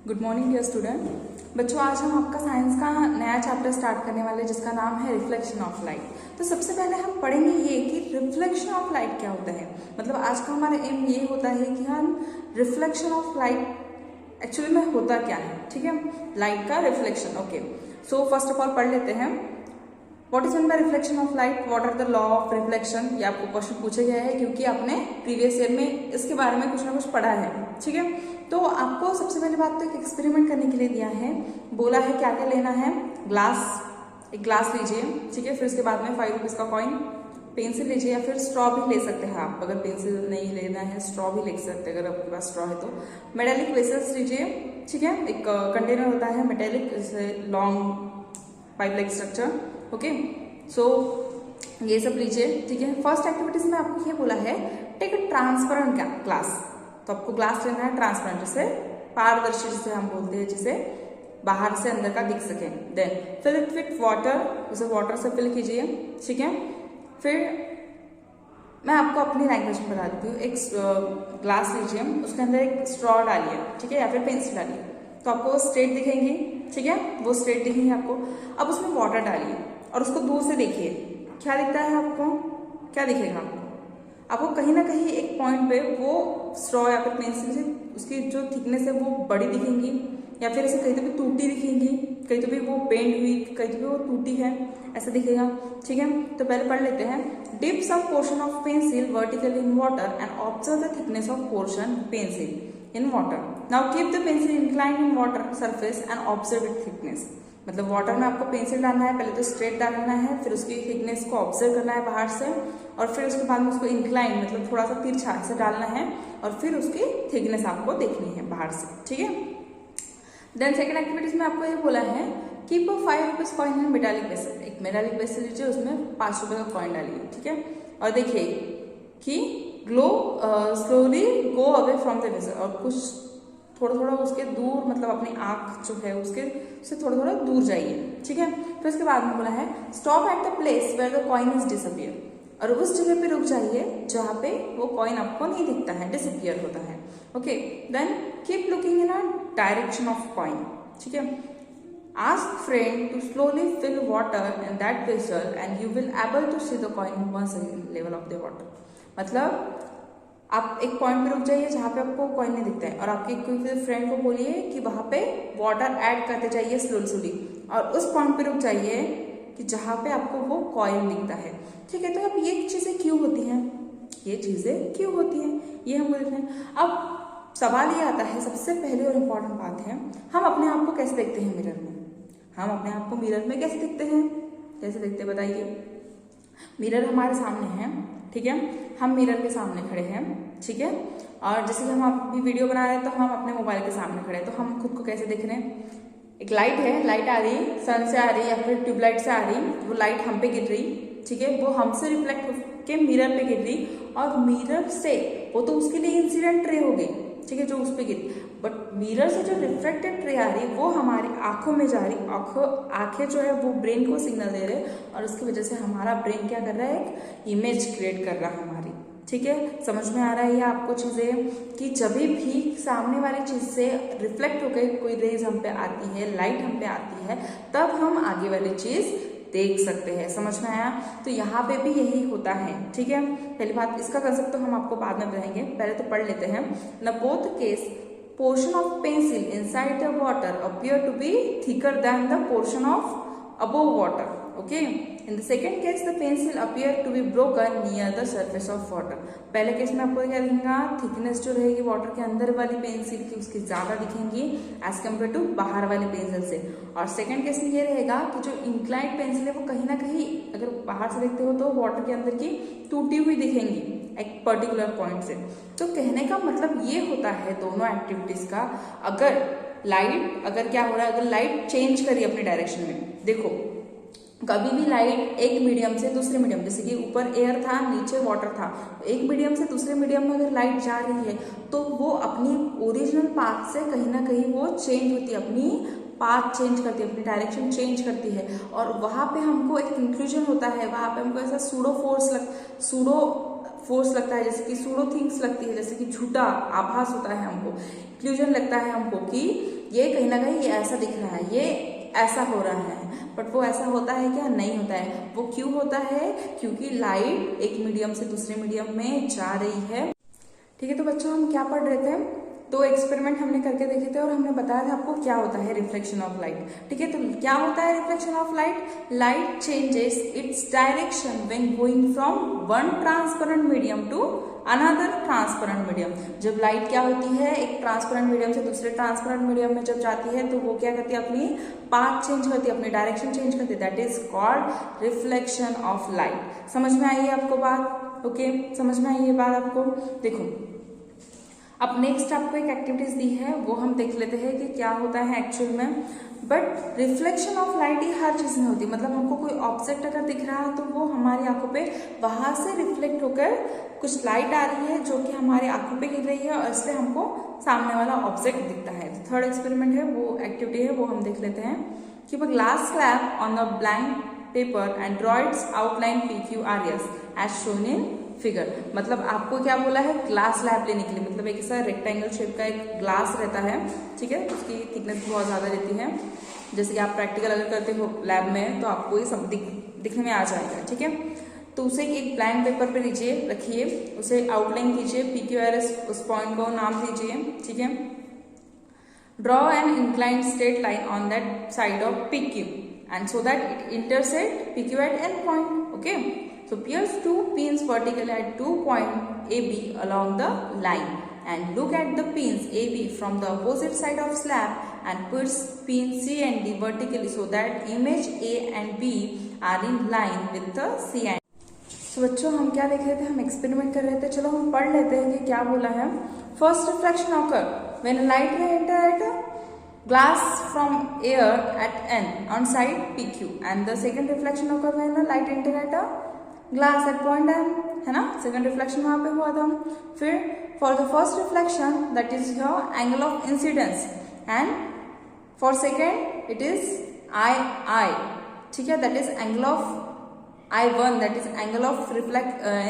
Good morning dear student. बच्चों, आज हम आपका साइंस का नया चैप्टर स्टार्ट करने वाले हैं जिसका नाम है रिफ्लेक्शन ऑफ लाइट। तो सबसे पहले हम पढ़ेंगे ये कि रिफ्लेक्शन ऑफ लाइट क्या होता है। मतलब आज का हमारा एम ये होता है कि हम रिफ्लेक्शन ऑफ लाइट एक्चुअली में होता क्या है। ठीक है, लाइट का reflection. Okay, so first of all पढ़ लेते हैं what is mean by reflection of light, what are the law of reflection. ये आपको क्वेश्चन पूछा गया है क्योंकि आपने प्रीवियस ईयर में इसके बारे में कुछ ना कुछ पढ़ा है। ठीक है, तो आपको सबसे पहली बात तो एक एक्सपेरिमेंट करने के लिए दिया है, बोला है क्या क्या लेना है। एक ग्लास लीजिए, ठीक है, फिर उसके बाद में 5 रुपीज का कॉइन, पेंसिल लीजिए या फिर स्ट्रॉ भी ले सकते हैं आप। अगर पेंसिल नहीं लेना है स्ट्रॉ भी ले सकते हैं अगर आपके पास स्ट्रॉ है तो। मेटालिक वेसल्स लीजिए, ठीक है, एक कंटेनर होता है metallic, long pipe like structure. Okay, so ये सब लीजिए। ठीक है, फर्स्ट एक्टिविटीज में आपको ये बोला है टेक अ ट्रांसपेरेंट ग्लास। तो आपको ग्लास लेना है ट्रांसपेरेंट, जिसे पारदर्शी जिसे हम बोलते हैं, जिसे बाहर से अंदर का दिख सके। Then fill it with water, उसे वाटर से फिल कीजिए। ठीक है, फिर मैं आपको अपनी लैंग्वेज में बता देती हूँ। एक ग्लास लीजिए, उसके अंदर एक स्ट्रॉ डालिए, ठीक है, या फिर पेंसिल डालिए, तो आपको स्ट्रेट दिखेंगी। ठीक है, वो स्ट्रेट दिखेंगी आपको। अब उसमें वाटर डालिए और उसको दूर से देखिए, क्या दिखता है आपको, क्या दिखेगा आपको कहीं ना कहीं एक पॉइंट पे वो स्ट्रॉ या फिर पेंसिल से उसकी जो थिकनेस है वो बड़ी दिखेंगी, या फिर ऐसे कहीं तो भी टूटी दिखेंगी, कहीं तो भी वो बेंड हुई, कहीं तो भी वो टूटी है, ऐसा दिखेगा। ठीक है, तो पहले पढ़ लेते हैं। Dip some portion of pencil vertically in water and observe the thickness of portion pencil in water. Now keep the pencil inclined in water surface and observe it thickness. मतलब वाटर में आपको पेंसिल डालना है, पहले तो straight डालना है, फिर उसकी थिकनेस को ऑब्जर्व करना है बाहर से, और फिर उसके बाद में उसको इंक्लाइन मतलब थोड़ा सा तिरछा से डालना है, और फिर उसकी थिकनेस आपको देखनी है बाहर से। ठीक है, देन सेकंड एक्टिविटीज में आपको ये बोला है keep a 5 rupees coin in metallic vessel. एक मेटालिक वेसल लीजिए, उसमें 5 रुपए का कॉइन डालिए। ठीक है, और देखिए कि glow slowly go away from the vessel, और कुछ थोड़ा थोड़ा उसके दूर, मतलब अपनी आंख जो है उससे थोड़ा थोड़ा दूर जाइए। ठीक है, फिर उसके बाद में बोला है stop at the place where the coin is disappear, और उस जगह पे रुक जाइए जहां पे वो कॉइन आपको नहीं दिखता है, डिसअपियर होता है। Okay, then keep looking in a direction of coin. ठीक है, ask friend to slowly fill water in that vessel and you will able to see the coin once level of the water. मतलब आप एक point पे रुक जाइए जहां पे आपको कॉइन नहीं दिखता है, और आपके कोई फ्रेंड को बोलिए कि वहां पे वाटर ऐड करते जाइए स्लोली, और उस पॉइंट पे रुक जाइए कि जहां पे आपको वो कॉइन दिखता है। ठीक है, तो अब ये चीजें क्यों होती हैं, ये चीजें क्यों होती हैं, ये हम बोलते हैं। अब सवाल ये आता है, सबसे पहले और इम्पोर्टेंट बात है, हम अपने आप को कैसे देखते हैं मिरर में। हम अपने आप को मिरर में कैसे देखते हैं, कैसे देखते हैं बताइए। मिरर हमारे सामने है, ठीक है, हम मिरर के सामने खड़े हैं। ठीक है, और जैसे कि हम अभी वीडियो बना रहे हैं तो हम अपने मोबाइल के सामने खड़े हैं, तो हम खुद को कैसे देख रहे हैं। एक लाइट है, लाइट आ रही, सन से आ रही या फिर ट्यूबलाइट से आ रही, वो लाइट हम पे गिर रही। ठीक है, वो हमसे रिफ्लेक्ट होकर मिरर पे गिर रही, और मिरर से वो तो उसके लिए इंसिडेंट रे हो गई, ठीक है, जो उस पर गिरी, बट मिरर से जो रिफ्लेक्टेड रे आ रही वो हमारी आंखों में जा रही। आंखें जो है वो ब्रेन को सिग्नल दे रहे, और उसकी वजह से हमारा ब्रेन क्या कर रहा है, एक इमेज क्रिएट कर रहा है हमारी। ठीक है, समझ में आ रहा है ये आपको चीजें, कि जब भी सामने वाली चीज से रिफ्लेक्ट होकर कोई रेज हम पे आती है, लाइट हम पे आती है, तब हम आगे वाली चीज देख सकते हैं। समझ में आया, तो यहाँ पे भी यही होता है। ठीक है, पहली बात, इसका कंसेप्ट तो हम आपको बाद में बताएंगे, पहले तो पढ़ लेते हैं। In both case portion of pencil inside the water appear to be thicker than the portion of above water. Okay, in the second case the pencil appear to be broken near the surface of water. पहले case में आपको क्या दिखेगा, thickness जो रहेगी water के अंदर वाली पेंसिल की उसकी ज्यादा दिखेंगी एज कम्पेयर टू बाहर वाली पेंसिल से। और सेकंड केस में ये रहेगा कि जो इंक्लाइंड पेंसिल है वो कहीं ना कहीं अगर बाहर से देखते हो तो वाटर के अंदर की टूटी हुई दिखेंगी एक पर्टिकुलर पॉइंट से। तो कहने का मतलब ये होता है दोनों एक्टिविटीज का, अगर क्या हो रहा है, अगर लाइट चेंज करी अपनी डायरेक्शन में, देखो कभी भी लाइट एक मीडियम से दूसरे मीडियम, जैसे कि ऊपर एयर था नीचे वाटर था, एक मीडियम से दूसरे मीडियम में अगर लाइट जा रही है तो वो अपनी ओरिजिनल पाथ से कहीं ना कहीं वो चेंज होती है, अपनी पाथ चेंज करती है, अपनी डायरेक्शन चेंज करती है, और वहां पे हमको एक कंक्लूजन होता है, वहां पे हमको ऐसा सूडो फोर्स लगता है, जैसे कि सूडो थिंग्स लगती है, जैसे कि झूठा आभास होता है हमको, इल्यूजन लगता है हमको कि ये कहीं ना कहीं ये ऐसा दिख रहा है, ये ऐसा हो रहा है, बट वो ऐसा होता है क्या? नहीं होता है। वो क्यों होता है? क्योंकि लाइट एक मीडियम से दूसरे मीडियम में जा रही है। ठीक है, तो बच्चों हम क्या पढ़ रहे थे? दो एक्सपेरिमेंट हमने करके देखे थे और हमने बताया था आपको क्या होता है रिफ्लेक्शन ऑफ लाइट। ठीक है, तो क्या होता है reflection of light? Light changes its direction when going from one transparent medium to another transparent medium. जब लाइट क्या होती है, एक ट्रांसपेरेंट मीडियम से दूसरे ट्रांसपेरेंट मीडियम में जब जाती है तो वो क्या करती है? अपनी पाथ चेंज करती है, अपनी डायरेक्शन चेंज करती है। That is called reflection of light. समझ में आई है आपको बात? ओके, समझ में आई है बात आपको? देखो, अब नेक्स्ट आपको एक एक्टिविटीज दी है, वो हम देख लेते हैं कि क्या होता है एक्चुअल में। बट रिफ्लेक्शन ऑफ लाइट ही हर चीज में होती है, मतलब हमको कोई ऑब्जेक्ट अगर दिख रहा है तो वो हमारी आंखों पे वहां से रिफ्लेक्ट होकर कुछ लाइट आ रही है जो कि हमारी आंखों पे गिर रही है और इसलिए हमको सामने वाला ऑब्जेक्ट दिखता है। तो थर्ड एक्सपेरिमेंट है, वो एक्टिविटी है, वो हम देख लेते हैं कि वो glass slab on the blank paper and draw its outline PQRS as shown in figure. मतलब आपको क्या बोला है? ग्लास स्लैब लेने के लिए, मतलब एक ऐसा रेक्टेंगल शेप का एक ग्लास रहता है, ठीक है, उसकी थिकनेस बहुत ज्यादा रहती है। जैसे कि आप प्रैक्टिकल अगर करते हो लैब में तो आपको ये सब दिखने में आ जाएगा। ठीक है, तो उसे एक ब्लैंक पेपर पे लीजिए, रखिए, उसे आउटलाइन कीजिए, PQRS उस पॉइंट को नाम दीजिए। ठीक है, draw an inclined straight line on that side of PQ and so that it intersect PQ at end point. Okay, so pierce two pins vertically at 2 point AB along the line and look at the pins AB from the opposite side of slab and pierce pin C and D vertically so that image A and B are in line with the C and D. So बच्चों हम क्या देख रहे थे? हम experiment कर रहे थे। चलो हम पढ़ लेते हैं कि क्या बोला है। First reflection occur when light रे enter eight glass from air at N on side PQ and the second reflection occur when the light enter at a glass at point M, है ना? second reflection वहाँ पे हुआ था। फिर for the first reflection that is your angle of incidence and for second it is I, ठीक है, that is angle of I1, that is angle of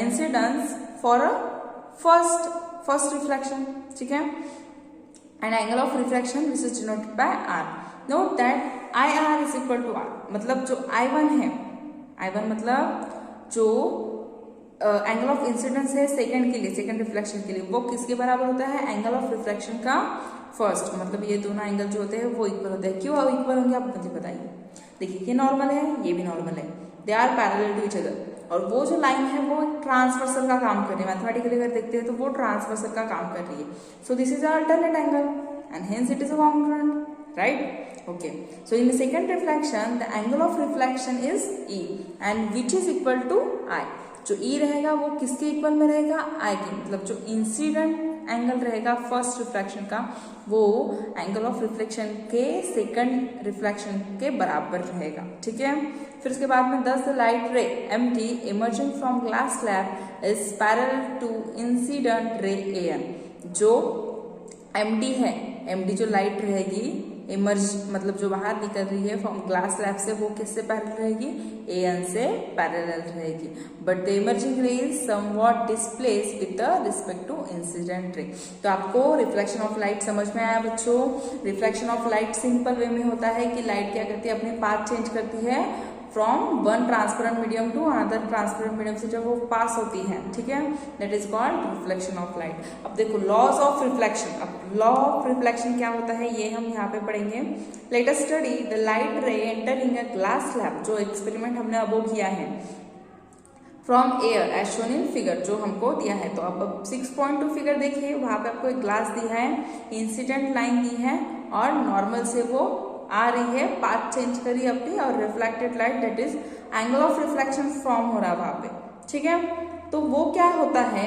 incidence for a first reflection, ठीक है, and angle of refraction which is denoted by R. Note that IR is equal to R. मतलब जो I1 है, I1 मतलब जो angle of incidence है second के लिए, सेकंड रिफ्लेक्शन के लिए, वो किसके बराबर होता है? एंगल ऑफ रिफ्लेक्शन का फर्स्ट। मतलब ये दोनों एंगल जो होते हैं वो इक्वल होते हैं। क्यों इक्वल होंगे आप मुझे बताइए। देखिए, ये नॉर्मल है, ये भी नॉर्मल है, they are parallel to each other, और वो जो लाइन है वो ट्रांसवर्सल का काम कर रही है। मैथमेटिकली अगर देखते हैं तो वो ट्रांसवर्सल का काम कर रही है। So this is alternate angle and hence it is a congruent, right? Okay, so in the second reflection the angle of reflection is E and which is equal to I. जो E रहेगा वो किसके equal में रहेगा? I के, मतलब जो incident angle रहेगा फर्स्ट रिफ्लेक्शन का वो एंगल ऑफ रिफ्लेक्शन के सेकंड रिफ्लेक्शन के बराबर रहेगा। ठीक है, फिर उसके बाद में thus the light ray MT emerging from glass slab is parallel to incident ray AN. जो MD है, MD जो लाइट रहेगी इमर्ज मतलब जो बाहर निकल रही है फ्रॉम ग्लास स्लैब से, वो किससे पैरेलल रहेगी? AN से पैरेलल रहेगी। But the emerging ray is somewhat displace with respect to incident ray. तो आपको रिफ्लेक्शन ऑफ लाइट समझ में आया बच्चों? Reflection of light simple way में होता है कि लाइट क्या करती है? अपने पाथ चेंज करती है from one transparent medium to another transparent medium से जब वो पास होती है। ठीक है, that is called reflection of light. अब देखो लॉज ऑफ रिफ्लेक्शन। अब लॉ ऑफ रिफ्लेक्शन क्या होता है ये हम यहाँ पे पढ़ेंगे। Let us study the light ray entering a glass slab, जो एक्सपेरिमेंट हमने अब किया है, from air as shown in figure, जो हमको दिया है। तो अब 6.2 फिगर देखिए, वहां पे आपको एक ग्लास दिया है, इंसिडेंट लाइन दी है और नॉर्मल से वो आ रही है, पाथ चेंज करी अपनी, और reflected light that is angle of reflection form हो रहा है वहां पे। ठीक है, तो वो क्या होता है?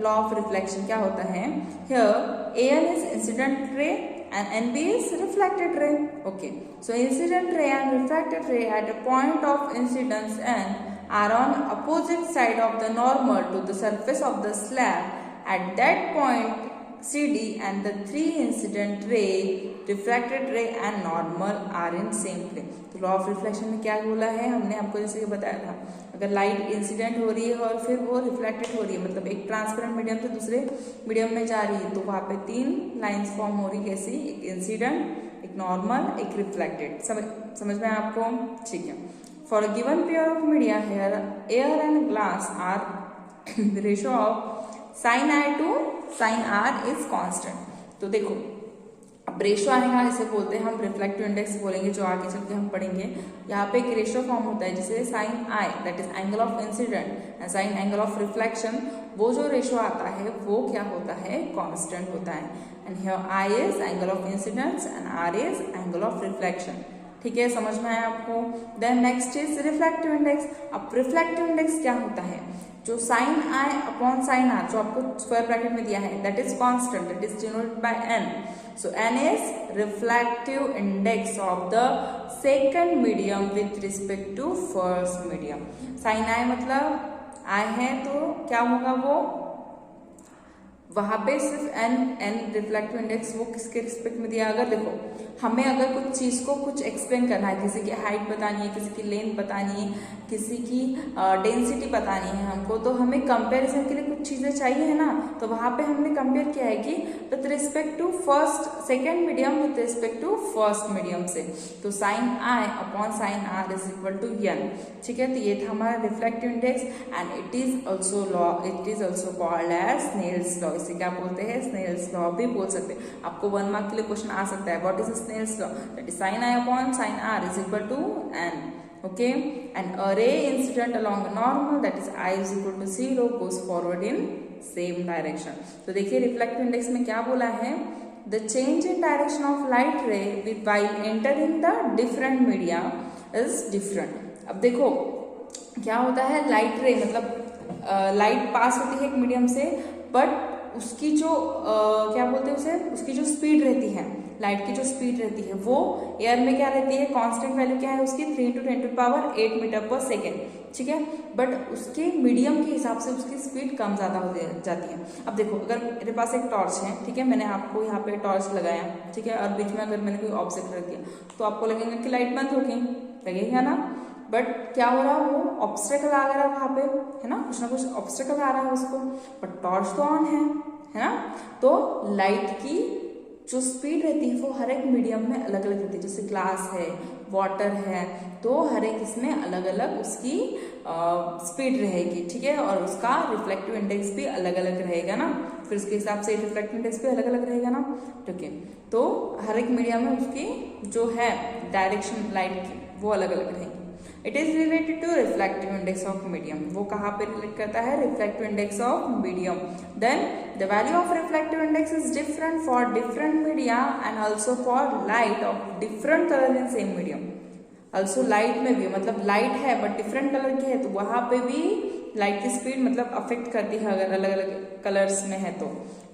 लॉ ऑफ रिफ्लेक्शन क्या होता है? Here AN is incident ray and NB is reflected ray. Okay, so incident ray and refracted ray at a point of incidence N are on opposite side of the normal to the surface of the slab. At that point CD and the three incident ray, refracted ray and normal are in same plane. तो law of reflection में क्या बोला है हमने आपको, जैसे कि बताया था, अगर लाइट इंसिडेंट हो रही है और फिर वो रिफ्लेक्टेड हो रही है, मतलब एक ट्रांसपेरेंट मीडियम से दूसरे मीडियम में जा रही है, तो वहां पे तीन लाइंस फॉर्म हो रही है, कैसी, एक इंसिडेंट, एक नॉर्मल, एक रिफ्लेक्टेड। समझ में आपको? ठीक है। For a given pair of media air and glass are ratio of sin I to sin R is constant. तो देखो अब रेशो आएगा, इसे बोलते हैं हम रिफ्लेक्टिव इंडेक्स बोलेंगे, जो आगे चल के हम पढ़ेंगे। यहाँ पे एक रेशो फॉर्म होता है जिसे sine I, that is angle of incident, and sine angle of reflection, वो जो रेशो आता है वो क्या होता है, कांस्टेंट होता है। And here I is angle of incidence and R is angle of reflection. ठीक है, समझ में आया आपको? Then next is reflective index. अब रिफ्लेक्टिव इंडेक्स क्या होता है, जो sine I upon sine R जो आपको स्क्वायर ब्रैकेट में दिया है, that is constant, that is denoted by n। So n is reflective index of the second medium with respect to first medium. Sign I मतलब I है तो क्या होगा, वो वहां पे सिर्फ n रिफ्लेक्टिव इंडेक्स वो किसके रिस्पेक्ट में दिया। अगर देखो हमें अगर कुछ चीज को कुछ एक्सप्लेन करना है, किसी की हाइट बतानी है, किसी की लेंथ बतानी है, किसी की डेंसिटी बतानी है हमको, तो हमें कंपैरिजन के लिए कुछ चीजें चाहिए है ना। तो वहां पे हमने कंपेयर किया है कि with respect to first second medium with respect to first medium से। तो sine I upon sine R is equal to n। ठीक है, तो ये था हमारा reflective index and it is also called as Snell's law. इसे क्या बोलते हैं, स्नेल्स लॉ भी बोल सकते हैं। आपको 1 मार्क के लिए क्वेश्चन आ सकता है, what is Snell's law, that is sine I upon sine R is equal to n। Okay, and a ray incident along a normal, that is I is equal to 0, goes forward in same direction. तो देखिए reflective index में क्या बोला है, the change in direction of light ray with while entering the different media is different. अब देखो क्या होता है, लाइट रे मतलब लाइट पास होती है एक मीडियम से, बट उसकी जो क्या बोलते हैं उसे, उसकी जो स्पीड रहती है, लाइट की जो स्पीड रहती है वो एयर में क्या रहती है, कांस्टेंट वैल्यू क्या है उसकी, 3 × 10⁸ मीटर पर सेकेंड। ठीक है, बट उसके मीडियम के हिसाब से उसकी स्पीड कम ज्यादा हो जाती है। अब देखो अगर मेरे पास एक टॉर्च है, ठीक है, मैंने आपको यहाँ पे टॉर्च लगाया, ठीक है, और बीच में अगर मैंने कोई ऑब्जेक्ट रख दिया तो आपको लगेगा कि लाइट बंद होगी, लगेगा ना। बट क्या हो रहा है, वो ऑब्स्टेकल आ रहा है वहां पे, है ना कुछ ऑब्स्टेकल आ रहा है उसको, बट टॉर्च तो ऑन है ना। तो लाइट की जो स्पीड रहती है वो हर एक मीडियम में अलग अलग रहती है, जैसे ग्लास है, वाटर है, तो हर एक इसमें अलग अलग उसकी स्पीड रहेगी। ठीक है, और उसका रिफ्लेक्टिव इंडेक्स भी अलग अलग रहेगा ना, फिर उसके हिसाब से रिफ्लेक्टिव इंडेक्स भी अलग अलग रहेगा ना। ठीक है, तो हर एक मीडियम में उसकी जो है डायरेक्शन लाइट की वो अलग अलग रहेगी। It is related to reflective index of medium. वो कहाँ पे रिलेट करता है, reflective index of medium. Then the value of reflective index is different for different media and also for light of different colour in same medium. Also light में भी, मतलब light है but different colour की है, तो वहां पे भी लाइट की स्पीड मतलब अफेक्ट करती है अगर अलग अलग कलर्स में है तो।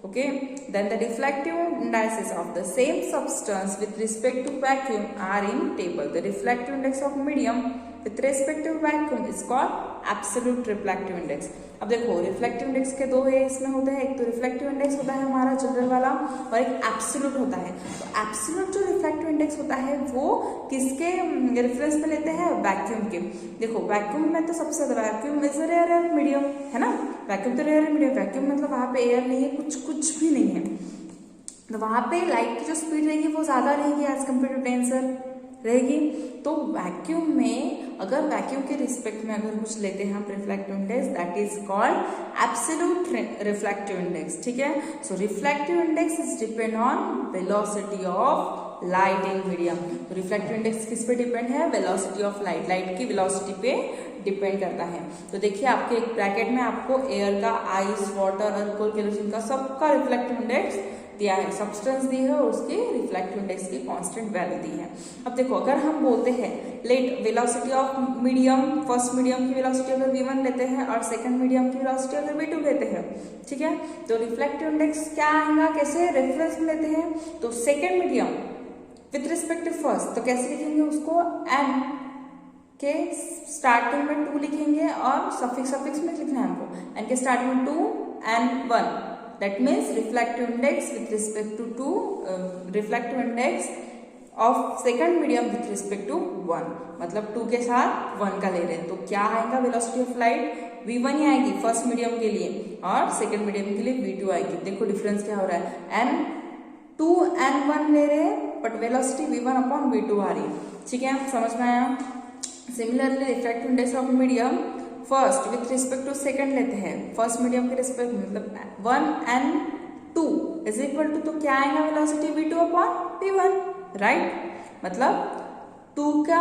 Okay, then the reflective indices of the same substance with respect to vacuum are in table. The reflective index of medium with respect to vacuum is called absolute reflective index. अब देखो reflective index के दो है इसमें होते हैं, एक तो रिफ्लेक्टिव इंडेक्स होता है हमारा जनरल वाला, और एक एब्सोल्यूट होता है। तो एब्सोल्यूट जो रिफ्लेक्टिव इंडेक्स होता है वो किसके रेफरेंस में लेते हैं, वैक्यूम के। देखो वैक्यूम में तो सबसे ज्यादा, वैक्यूम इज रेयर मीडियम, है ना, वैक्यूम तो रेयर मीडियम, वैक्यूम मतलब वहां पे एयर नहीं है, कुछ भी नहीं है, तो वहां पे लाइट की जो स्पीड रहेगी वो ज्यादा रहेगी एज कम्पेयर टू डेंसर रहेगी। तो वैक्यूम में अगर वैक्यूम के रिस्पेक्ट में अगर कुछ लेते हैं हम reflective index, that is called absolute reflective index. ठीक है, so reflective index is depend on velocity of light in medium. तो रिफ्लेक्टिव इंडेक्स किस पे डिपेंड है, वेलोसिटी ऑफ लाइट, लाइट की वेलोसिटी पे डिपेंड करता है। तो देखिए आपके एक ब्रैकेट में आपको एयर का, आइस, वाटर, अल्कोहल, केरोसिन का सबका रिफ्लेक्टिव इंडेक्स दिया है, सब्सटेंस दी है और उसके रिफ्लेक्टिव इंडेक्स की कांस्टेंट वैल्यू दी है। अब देखो अगर हम बोलते हैं let velocity of medium, first medium की वेलोसिटी अगर v1 लेते हैं और सेकंड मीडियम की वेलोसिटी अगर v2 लेते हैं, ठीक है, तो रिफ्लेक्टिव इंडेक्स क्या आएगा, कैसे रेफरेंस में लेते हैं, तो second medium with respect to first, तो कैसे लिखेंगे उसको, n के स्टार्टिंग में 2 लिखेंगे और सफिक्स में लिखना है हमको, n के स्टार्टिंग में 2 n 1, that means reflective index with respect to reflective index of second medium with respect to 1, मतलब 2 के साथ 1 का ले रहे हैं, तो क्या आएगा वेलोसिटी ऑफ लाइट v1 ही आएगी फर्स्ट मीडियम के लिए और सेकंड मीडियम के लिए v2 आएगी। देखो डिफरेंस क्या हो रहा है, n2 n1 ले रहे हैं but velocity v1 upon v2 आ रही है। ठीक है, समझ में आया। Similarly refractive index of medium first with respect to second लेते हैं, फर्स्ट मीडियम के रिस्पेक्ट मतलब 1n2 इज इक्वल टू, तो क्या आएगा velocity v2 upon v1, right. मतलब 2 का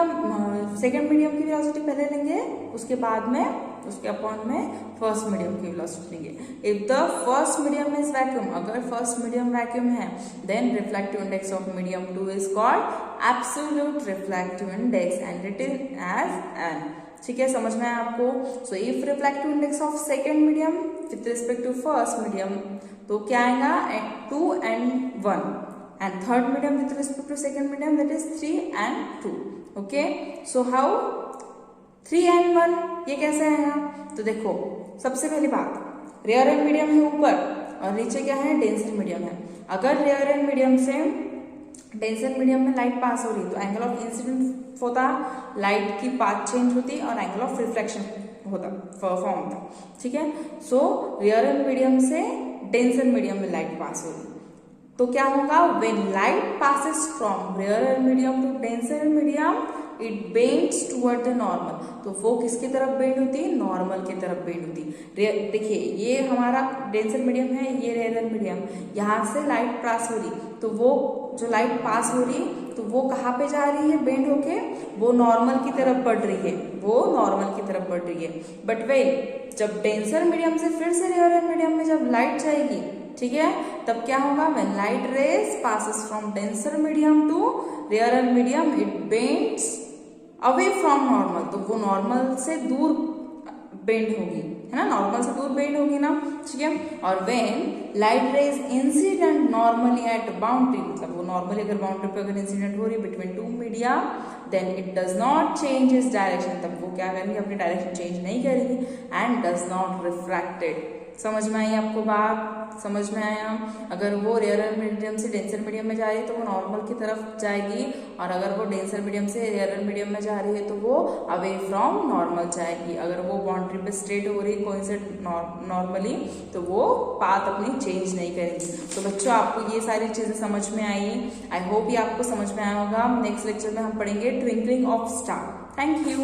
सेकेंड मीडियम की वेलोसिटी पहले लेंगे, उसके बाद में उसके अपॉन में फर्स्ट मीडियम की वेलोसिटी लेंगे। If the first medium is vacuum, अगर फर्स्ट मीडियम वैक्यूम है, then reflective index of medium 2 is called absolute reflective index and written as n। ठीक है, समझ में आया आपको। So if reflective index of second medium with respect to first medium, तो क्या आएगा 2 and 1, and third medium with respect to second medium, that is 3 and 2. Okay, so how 3 and 1 ये कैसे आएगा? तो देखो सबसे पहली बात, रेयर एंड मीडियम है ऊपर और नीचे क्या है, डेंसर मीडियम है। अगर रेयर एंड मीडियम से डेंसर मीडियम में लाइट पास हो रही तो एंगल ऑफ इंसिडेंट होता, लाइट की पाथ चेंज होती और एंगल ऑफ रिफ्लेक्शन होता, फॉर्म होता। ठीक है, सो रेयर एंड मीडियम से डेंसर मीडियम में लाइट पास हो रही तो क्या होगा, when light passes from rarer medium to denser medium, it bends toward the normal। तो वो किसकी तरफ बेंड होती है, नॉर्मल की तरफ बेंड होती है। देखिए ये हमारा डेंसर मीडियम है, ये रेयर मीडियम, यहाँ से लाइट पास हो रही तो वो जो लाइट पास हो रही तो वो कहाँ पे जा रही है, बेंड होके वो नॉर्मल की तरफ बढ़ रही है, वो नॉर्मल की तरफ बढ़ रही है। बट वे जब डेंसर मीडियम से फिर से रेयर मीडियम में जब लाइट जाएगी, ठीक है, तब क्या होगा, when light rays passes from denser medium to rarer medium, it bends away from normal। तो वो नॉर्मल से दूर बेंड होगी, है ना, नॉर्मल से दूर बेंड होगी ना। ठीक है, और when light rays incident normally at boundary, मतलब वो नॉर्मली अगर बाउंड्री पे अगर इंसिडेंट हो रही between two media, then it does not change its direction। तब वो क्या करेंगे, अपनी डायरेक्शन चेंज नहीं करेंगी and does not refracted। समझ में आई आपको बात, समझ में आया। अगर वो रेयर मीडियम से डेंसर मीडियम में जा रही है तो वो नॉर्मल की तरफ जाएगी, और अगर वो डेंसर मीडियम से रेयर मीडियम में जा रही है तो वो अवे फ्रॉम नॉर्मल जाएगी। अगर वो बाउंड्री पे स्ट्रेट हो रही है कोइंसिडेंट नॉर्मली तो वो पाथ अपनी चेंज नहीं करेगी। तो बच्चों आपको ये सारी चीजें समझ में आई, आई होप ये आपको समझ में आया होगा। नेक्स्ट लेक्चर में हम पढ़ेंगे twinkling of star. Thank you.